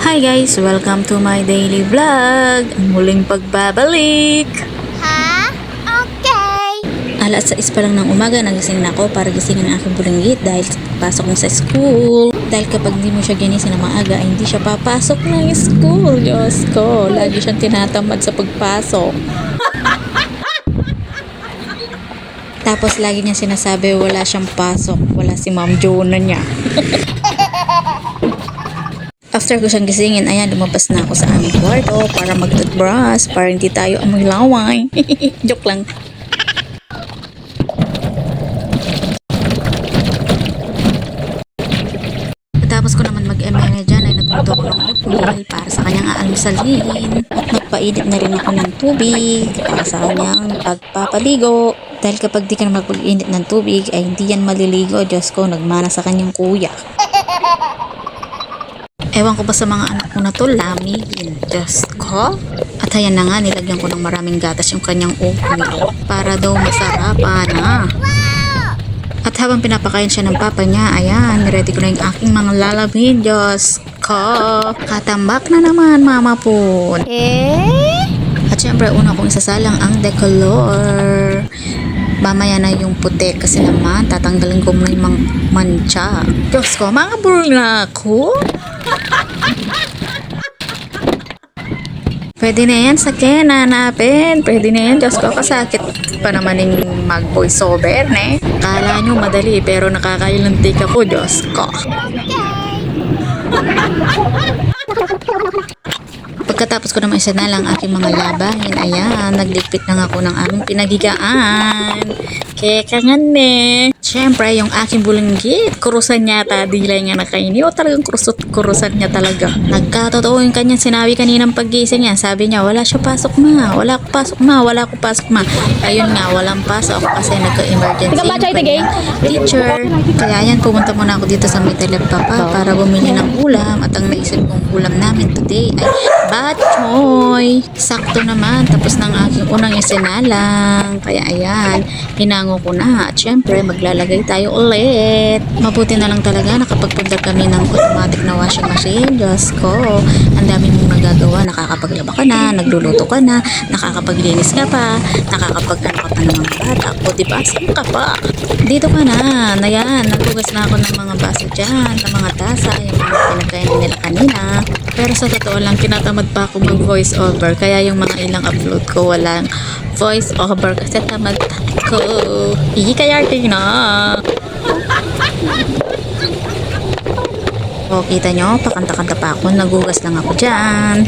Hi guys! Welcome to my daily vlog! Ang muling pagbabalik! Ha? Okay. Alas 6 pa lang ng umaga, nagising na ako para gisingin ang aking bulinggit dahil pasok na sa school. Dahil kapag hindi mo siya ginising na maaga, ay hindi siya papasok ng school. Diyos ko, lagi siyang tinatamad sa pagpasok. Tapos lagi niya sinasabi wala siyang pasok, wala si Ma'am Jonah niya. After ko siyang gisingin, ayan, lumabas na ako sa aming kwarto para mag-toothbrush para hindi tayo amoy laway. Joke lang. Tapos ko naman mag-emene dyan ay nagluto ko ng oatmeal para sa kanyang aalmusalin. At nagpainit na rin ako ng tubig para sa kanyang pagpapaligo. Dahil kapag di ka na magpag-init ng tubig ay hindi yan maliligo. Diyos ko, nagmana sa kanyang kuya. Ewan ko ba sa mga anak ko na to, lamigin. Diyos ko. At ayan na nga, nilagyan ko ng maraming gatas yung kanyang oatmeal para daw masarapan na. At habang pinapakain siya ng papa niya, ayan, ready ko na yung aking mga lalabin. Diyos ko. Katambak na naman, mama po. At syempre, una kong isasalang ang decolor. Mamaya na yung puti kasi naman tatanggalin ko muna yung mancha. Diyos ko, mga burol na ako. Pwede na yan sa hanapin. Pwede na yan. Diyos ko, kasakit pa naman yung mag-voiceover, ne? Kala nyo madali pero nakakailantik ako, Diyos ko. Pagkatapos ko naman isa na lang aking mga labahin, ayan, nagligpit na ako ng aming pinagigaan. Keka nga ne. Siyempre, yung aking bulinggit, kurusan niya ta, dilay nga nakaini. O talagang kurusan niya talaga. Nagkatotoo yung kanyang sinabi kaninang paggising niya. Sabi niya, wala siya pasok ma. Wala ko pasok ma. Wala ko pasok ma. Ayun nga, walang pasok kasi nagka-emergency yung kanyang teacher. Kaya yan, pumunta muna ako dito sa may Papa para bumili ng ulam. At ang naisip kong ulam namin today ay batchoy. Sakto naman, tapos ng aking unang isinalang. Kaya ayan, hinango ko na. At syempre, maglalagay tayo ulit. Mabuti na lang talaga nakapagpunta kami ng automatic na washing machine. Diyos ko, ang dami mong nagagawa. Nakakapaglaba ka na, nagluluto ka na, nakakapaglinis ka pa, nakakapag-ano ka pa ng mga bata. O diba, saan ka pa? Dito ka na. Ayan, naghugas na ako ng mga baso dyan, ng mga tasa, yung mga pinagkain nila kanina. Pero sa totoo lang, tinatamad pa ako mag-voice over. Kaya yung mga ilang upload ko, walang voice over kasi tamad ko. Kaya na. O, kita nyo, pakanta-kanta pa ako. Nagugas lang ako dyan.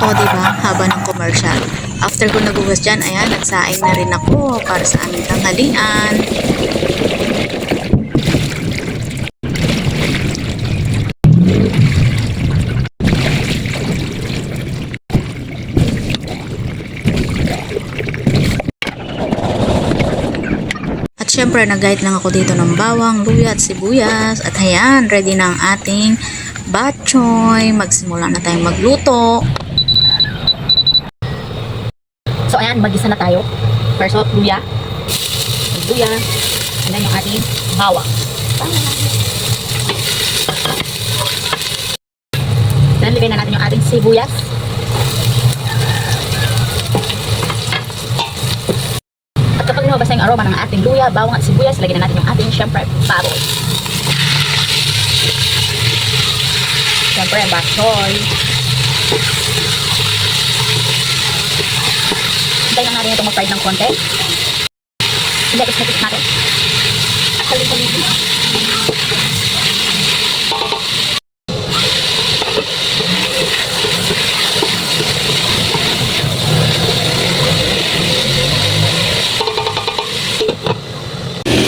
O, diba? Haba ng commercial. After ko nagugas dyan, ayan, nagsaing na rin ako para sa aming tanghalian. syempre, nag-guide lang ako dito ng bawang, luya at sibuyas. At ayan, ready na ang ating bok choy. Magsimula na tayong magluto. So ayan, mag-isa na tayo. First off, luya. Luya. And then yung ating bawang. Then, lagay na natin yung ating sibuyas. At kapag lumabas na yung aroma ng ating luya, bawang at sibuyas, lagyan na natin yung ating, syempre, baboy. Syempre, bok choy. Hintay lang natin itong mag-fried ng konti. Iletis natin. Halin-halin.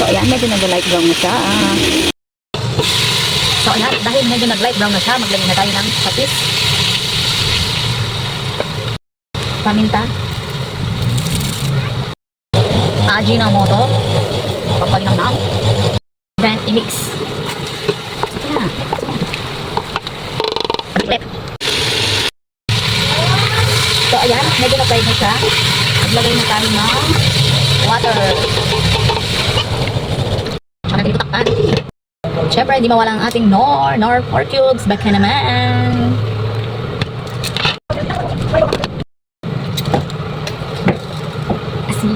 So ayan, medyo nag-light brown na siya. So ayan, dahil medyo nag-light brown na siya, maglagay na tayo ng patis, paminta, Ajinomoto, papalinang, then i-mix. Ayan. Ulit. So ayan, medyo nag-fried na siya. Maglagay na tayo ng water. Para dito takpan. Siyempre, hindi mawala ang ating nor 4 cubes. Baka naman. Asin.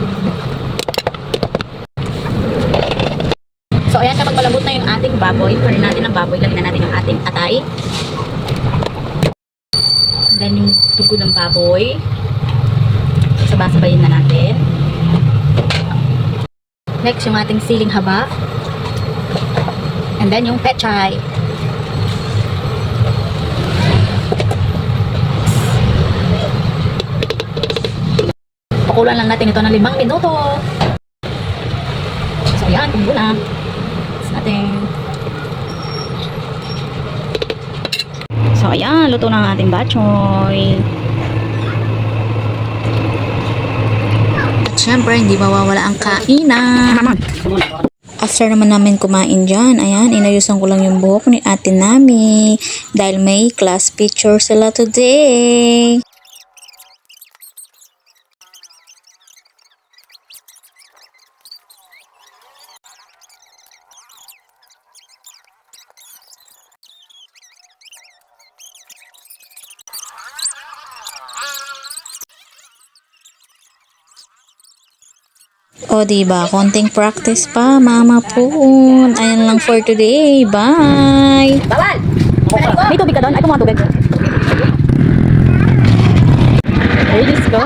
So, ayan, kapag malambot na yung ating baboy, parin natin ang baboy, lagyan na natin yung ating atay. Then, yung tugo ng baboy. Sabasabayin na natin. Next, yung ating siling haba. And then, yung pechay. Pakulan lang natin ito ng 5 minuto. So, yan. Kung muna. Natin. So, ayan. Luto na ang ating bok choy. At syempre, hindi mawawala ang kainan. After naman namin kumain dyan, ayan, inayusan ko lang yung buhok ni ate Nami dahil may class picture sila today. O, diba? Konting practice pa, mama po. Ayan lang for today. Bye! Bawal! May tubig ka doon? Ay, kumuha tubig. Ready, let's go.